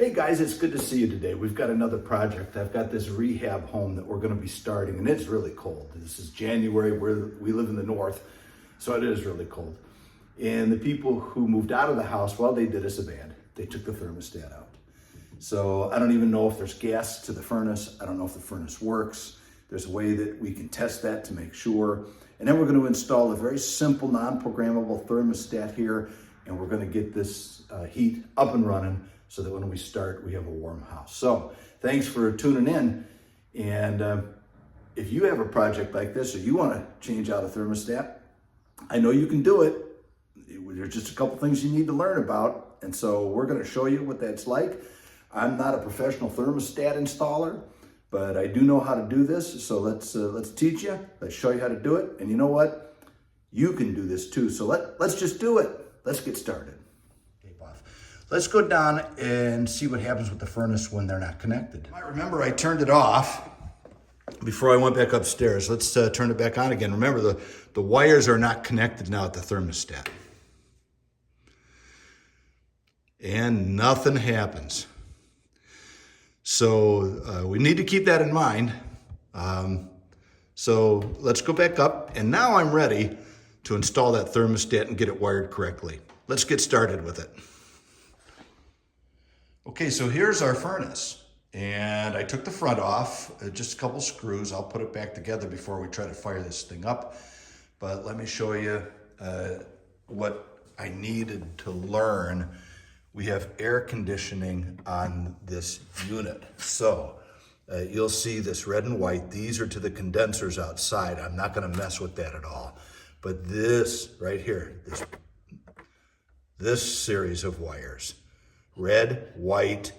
Hey guys, it's good to see you today. We've got another project. I've got this rehab home that we're going to be starting, and it's really cold. This is January, we live in the north, so it is really cold. And the people who moved out of the house, well, they did us a bad. They took the thermostat out. So I don't even know if there's gas to the furnace. I don't know if the furnace works. There's a way that we can test that to make sure. And then we're going to install a very simple, non-programmable thermostat here, and we're going to get this heat up and running so that when we start, we have a warm house. So thanks for tuning in. And if you have a project like this or you want to change out a thermostat, I know you can do it. There's just a couple things you need to learn about. And so we're going to show you what that's like. I'm not a professional thermostat installer, but I do know how to do this. So let's teach you. Let's show you how to do it. And you know what? You can do this too. So let's just do it. Let's get started. Let's go down and see what happens with the furnace when they're not connected. I remember I turned it off before I went back upstairs. Let's turn it back on again. Remember, the wires are not connected now at the thermostat. And nothing happens. So we need to keep that in mind. So let's go back up, and now I'm ready to install that thermostat and get it wired correctly. Let's get started with it. Okay, so here's our furnace, and I took the front off, just a couple screws. I'll put it back together before we try to fire this thing up. But let me show you what I needed to learn. We have air conditioning on this unit. So you'll see this red and white. These are to the condensers outside. I'm not gonna mess with that at all. But this right here, this series of wires, red, white,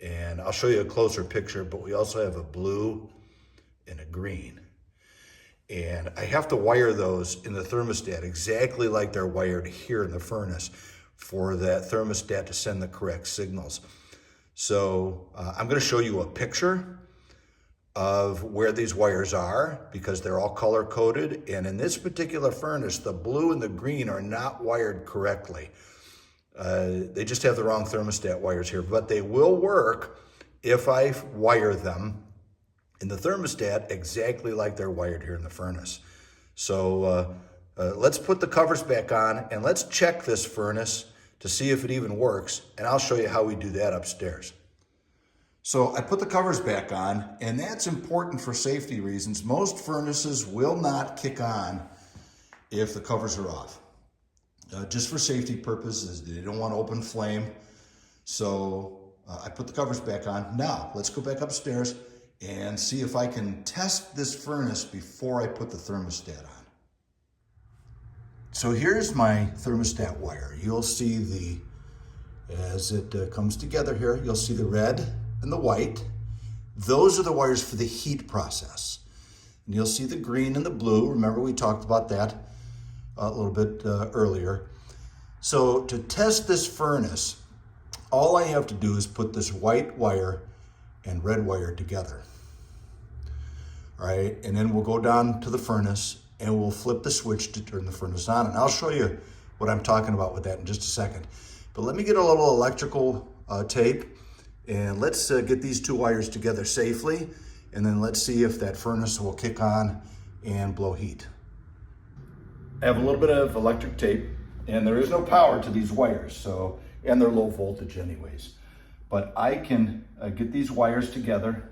and I'll show you a closer picture, but we also have a blue and a green. And I have to wire those in the thermostat exactly like they're wired here in the furnace for that thermostat to send the correct signals. So I'm gonna show you a picture of where these wires are because they're all color coded. And in this particular furnace, the blue and the green are not wired correctly. They just have the wrong thermostat wires here, but they will work if I wire them in the thermostat exactly like they're wired here in the furnace. So let's put the covers back on and let's check this furnace to see if it even works, and I'll show you how we do that upstairs. So I put the covers back on, and that's important for safety reasons. Most furnaces will not kick on if the covers are off. Just for safety purposes, they don't want open flame. So I put the covers back on. Now, let's go back upstairs and see if I can test this furnace before I put the thermostat on. So here's my thermostat wire. You'll see as it comes together here, you'll see the red and the white. Those are the wires for the heat process. And you'll see the green and the blue. Remember, we talked about that a little bit earlier. So to test this furnace, all I have to do is put this white wire and red wire together. All right, and then we'll go down to the furnace and we'll flip the switch to turn the furnace on. And I'll show you what I'm talking about with that in just a second. But let me get a little electrical tape and let's get these two wires together safely. And then let's see if that furnace will kick on and blow heat. I have a little bit of electric tape, and there is no power to these wires, and they're low voltage anyways. But I can get these wires together.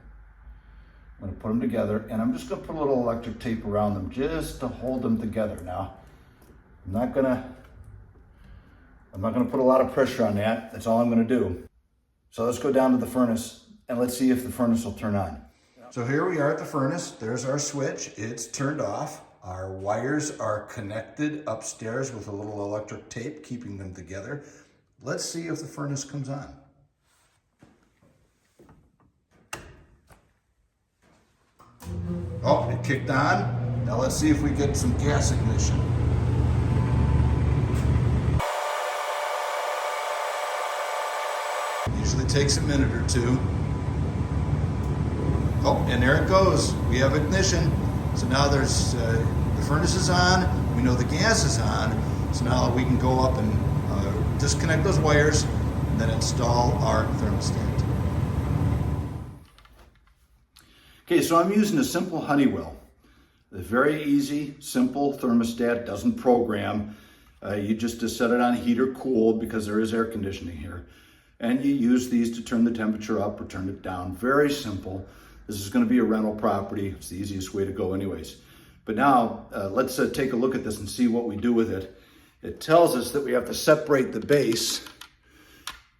I'm gonna put them together, and I'm just gonna put a little electric tape around them just to hold them together. Now, I'm not gonna put a lot of pressure on that. That's all I'm gonna do. So let's go down to the furnace, and let's see if the furnace will turn on. So here we are at the furnace. There's our switch. It's turned off. Our wires are connected upstairs with a little electric tape, keeping them together. Let's see if the furnace comes on. Oh, it kicked on. Now let's see if we get some gas ignition. Usually takes a minute or two. Oh, and there it goes. We have ignition. So now there's, the furnace is on, we know the gas is on, so now we can go up and disconnect those wires, and then install our thermostat. Okay, so I'm using a simple Honeywell. A very easy, simple thermostat, doesn't program. You just set it on heat or cool because there is air conditioning here. And you use these to turn the temperature up or turn it down. Very simple. This is going to be a rental property. It's the easiest way to go anyways. But now let's take a look at this and see what we do with it. It tells us that we have to separate the base.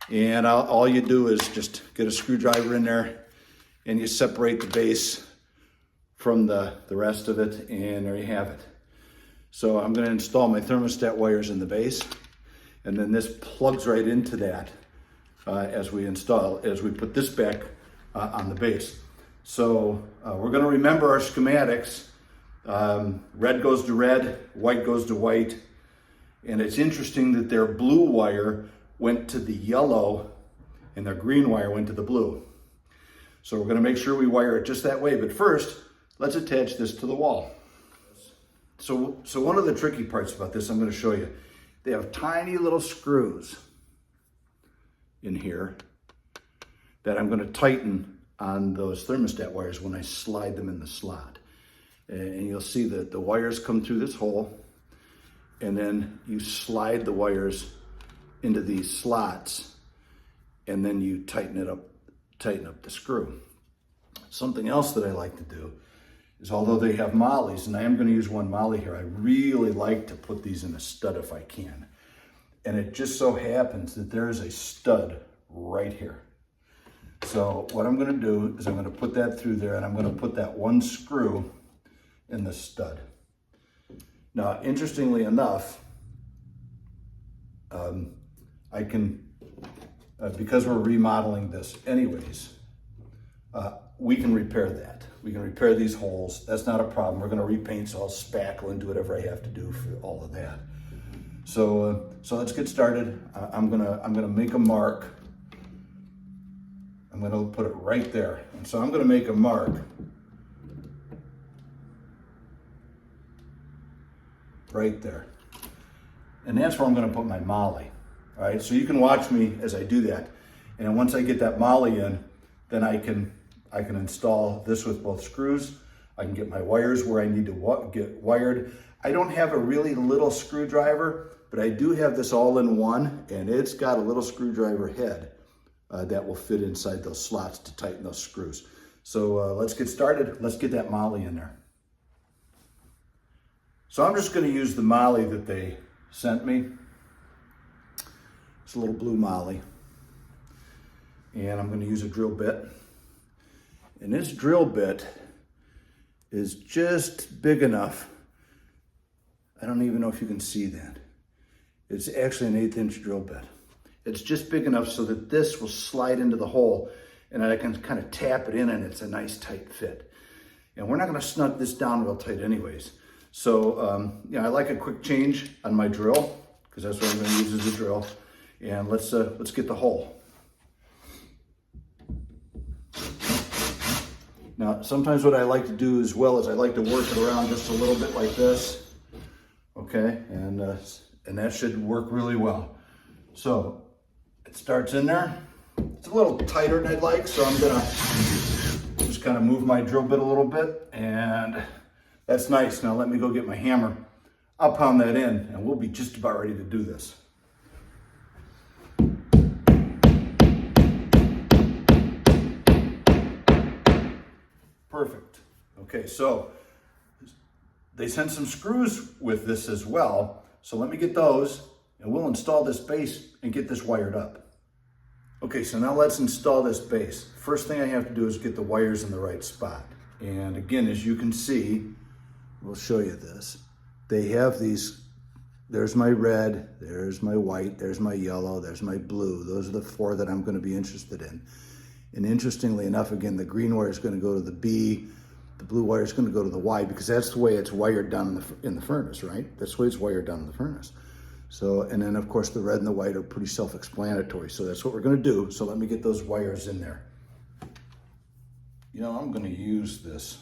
And all you do is just get a screwdriver in there and you separate the base from the rest of it, and there you have it. So I'm going to install my thermostat wires in the base, and then this plugs right into that as we put this back on the base. So we're going to remember our schematics. Red goes to red, white goes to white, and it's interesting that their blue wire went to the yellow and their green wire went to the blue. So we're going to make sure we wire it just that way, but first, let's attach this to the wall. So one of the tricky parts about this, I'm going to show you. They have tiny little screws in here that I'm going to tighten on those thermostat wires when I slide them in the slot. And you'll see that the wires come through this hole, and then you slide the wires into these slots, and then you tighten up the screw. Something else that I like to do is, although they have mollies, and I am going to use one molly here, I really like to put these in a stud if I can. And it just so happens that there's a stud right here. So what I'm going to do is I'm going to put that through there, and I'm going to put that one screw in the stud. Now, interestingly enough, I can, because we're remodeling this anyways, we can repair that. We can repair these holes. That's not a problem. We're going to repaint, so I'll spackle and do whatever I have to do for all of that. So let's get started. I'm gonna make a mark. I'm gonna put it right there. And so I'm gonna make a mark right there. And that's where I'm gonna put my molly. All right, so you can watch me as I do that. And once I get that molly in, then I can install this with both screws. I can get my wires where I need to get wired. I don't have a really little screwdriver, but I do have this all-in-one, and it's got a little screwdriver head that will fit inside those slots to tighten those screws. So let's get started. Let's get that molly in there. So I'm just going to use the molly that they sent me. It's a little blue molly. And I'm going to use a drill bit. And this drill bit is just big enough. I don't even know if you can see that. It's actually an 1/8 inch drill bit. It's just big enough so that this will slide into the hole, and I can kind of tap it in, and it's a nice tight fit. And we're not going to snug this down real tight anyways. So, I like a quick change on my drill, because that's what I'm going to use as a drill. And let's get the hole. Now, sometimes what I like to do as well is I like to work it around just a little bit like this. Okay, and that should work really well. So it starts in there. It's a little tighter than I'd like, so I'm gonna just kind of move my drill bit a little bit, and that's nice. Now let me go get my hammer. I'll pound that in, and we'll be just about ready to do this. Perfect. Okay, so they sent some screws with this as well. So let me get those, and we'll install this base and get this wired up. Okay, so now let's install this base. First thing I have to do is get the wires in the right spot. And again, as you can see, we'll show you this. They have these, there's my red, there's my white, there's my yellow, there's my blue. Those are the 4 that I'm going to be interested in. And interestingly enough, again, the green wire is going to go to the B, the blue wire is going to go to the Y, because that's the way it's wired down in the furnace, right? That's the way it's wired down in the furnace. So, and then of course the red and the white are pretty self-explanatory. So that's what we're going to do. So let me get those wires in there. I'm going to use this,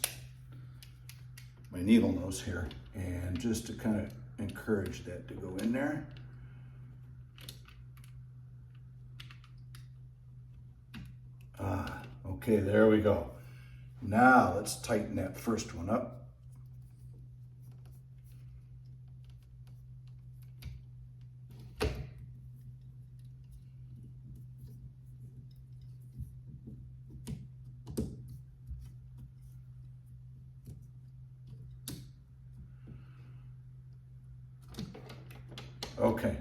my needle nose here, and just to kind of encourage that to go in there. Okay, there we go. Now let's tighten that first one up. Okay,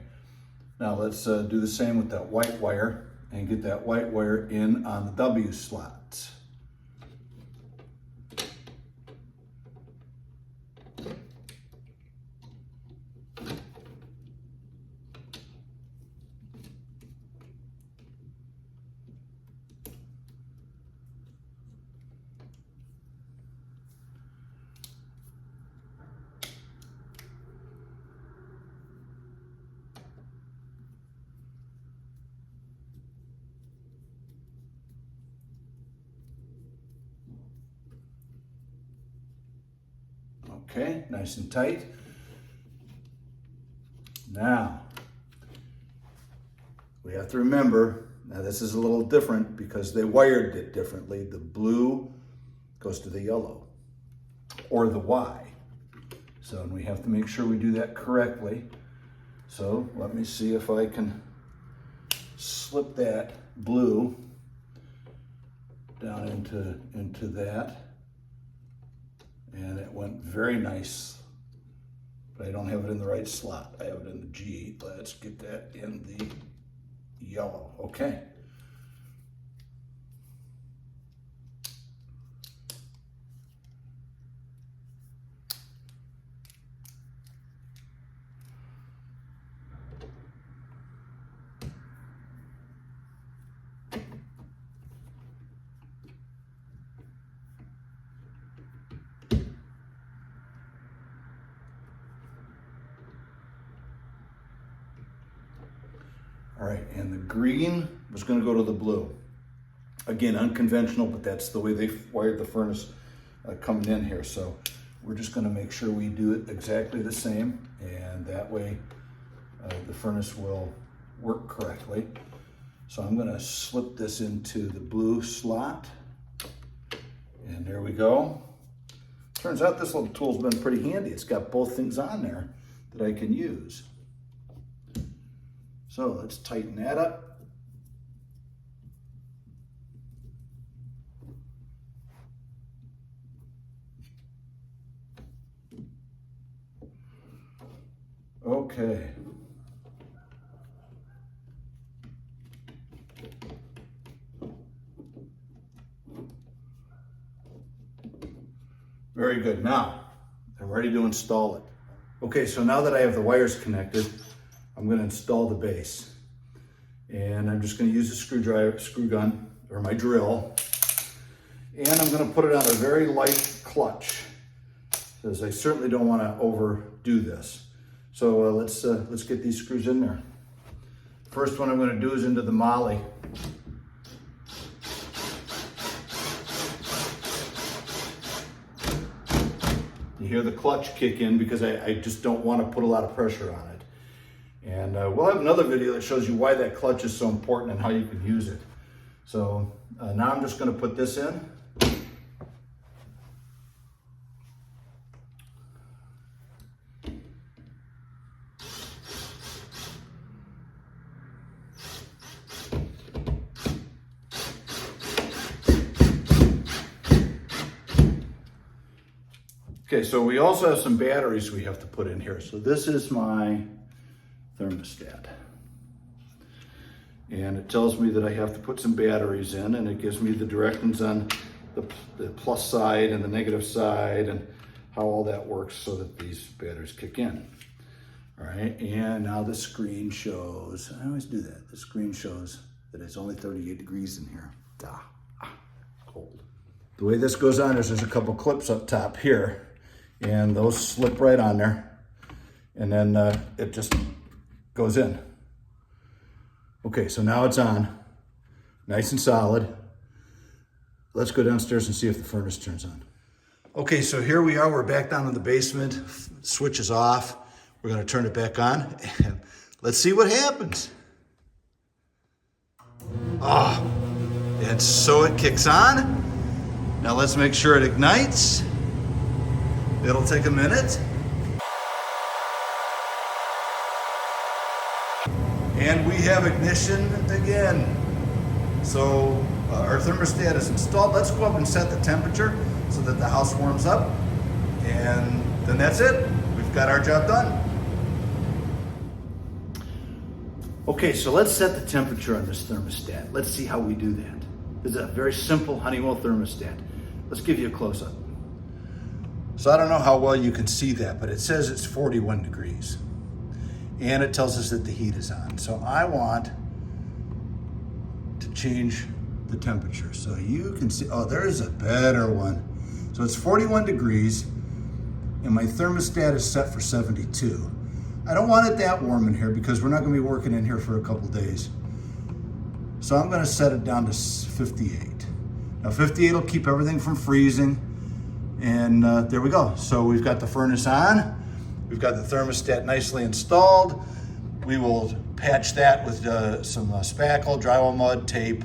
now let's do the same with that white wire and get that white wire in on the W slots. Okay, nice and tight. Now, we have to remember, now this is a little different because they wired it differently. The blue goes to the yellow, or the Y. So we have to make sure we do that correctly. So let me see if I can slip that blue down into that. And it went very nice, but I don't have it in the right slot. I have it in the G. Let's get that in the yellow. Okay. All right, and the green was going to go to the blue. Again, unconventional, but that's the way they wired the furnace coming in here. So we're just going to make sure we do it exactly the same, and that way the furnace will work correctly. So I'm going to slip this into the blue slot, and there we go. Turns out this little tool's been pretty handy. It's got both things on there that I can use. So let's tighten that up. Okay. Very good. Now, I'm ready to install it. Okay, so now that I have the wires connected, I'm going to install the base. And I'm just going to use a screw gun, or my drill. And I'm going to put it on a very light clutch, because I certainly don't want to overdo this. So let's get these screws in there. First one I'm going to do is into the molly. You hear the clutch kick in because I just don't want to put a lot of pressure on it. And we'll have another video that shows you why that clutch is so important and how you can use it. So now I'm just going to put this in. Okay, so we also have some batteries we have to put in here. So this is my thermostat. And it tells me that I have to put some batteries in, and it gives me the directions on the plus side and the negative side and how all that works so that these batteries kick in. All right, and now the screen shows, I always do that, the screen shows that it's only 38 degrees in here. Cold. The way this goes on is there's a couple clips up top here, and those slip right on there, and then it just goes in. Okay, so now it's on, nice and solid. Let's go downstairs and see if the furnace turns on. Okay, so here we are, we're back down in the basement. Switch is off. We're gonna turn it back on, and let's see what happens. And so it kicks on. Now let's make sure it ignites. It'll take a minute. And we have ignition again. So our thermostat is installed. Let's go up and set the temperature so that the house warms up. And then that's it. We've got our job done. Okay, so let's set the temperature on this thermostat. Let's see how we do that. This is a very simple Honeywell thermostat. Let's give you a close-up. So I don't know how well you can see that, but it says it's 41 degrees. And it tells us that the heat is on. So I want to change the temperature. So you can see, oh, there's a better one. So it's 41 degrees, and my thermostat is set for 72. I don't want it that warm in here because we're not gonna be working in here for a couple days. So I'm gonna set it down to 58. Now 58 will keep everything from freezing. And there we go. So we've got the furnace on. We've got the thermostat nicely installed. We will patch that with some spackle, drywall mud, tape,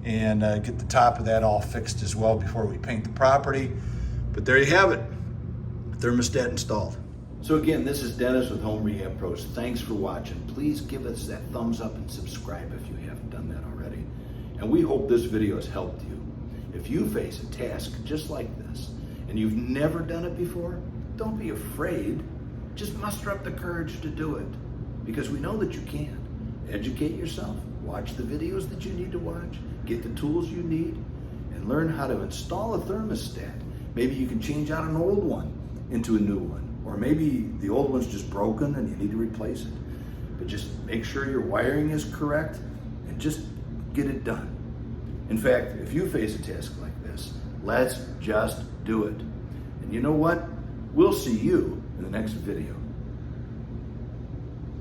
and get the top of that all fixed as well before we paint the property. But there you have it, thermostat installed. So again, this is Dennis with Home Rehab Pros. Thanks for watching. Please give us that thumbs up and subscribe if you haven't done that already. And we hope this video has helped you. If you face a task just like this, and you've never done it before, don't be afraid. Just muster up the courage to do it, because we know that you can. Educate yourself, watch the videos that you need to watch, get the tools you need, and learn how to install a thermostat. Maybe you can change out an old one into a new one, or maybe the old one's just broken and you need to replace it. But just make sure your wiring is correct and just get it done. In fact, if you face a task like this, let's just do it. And you know what? We'll see you in the next video.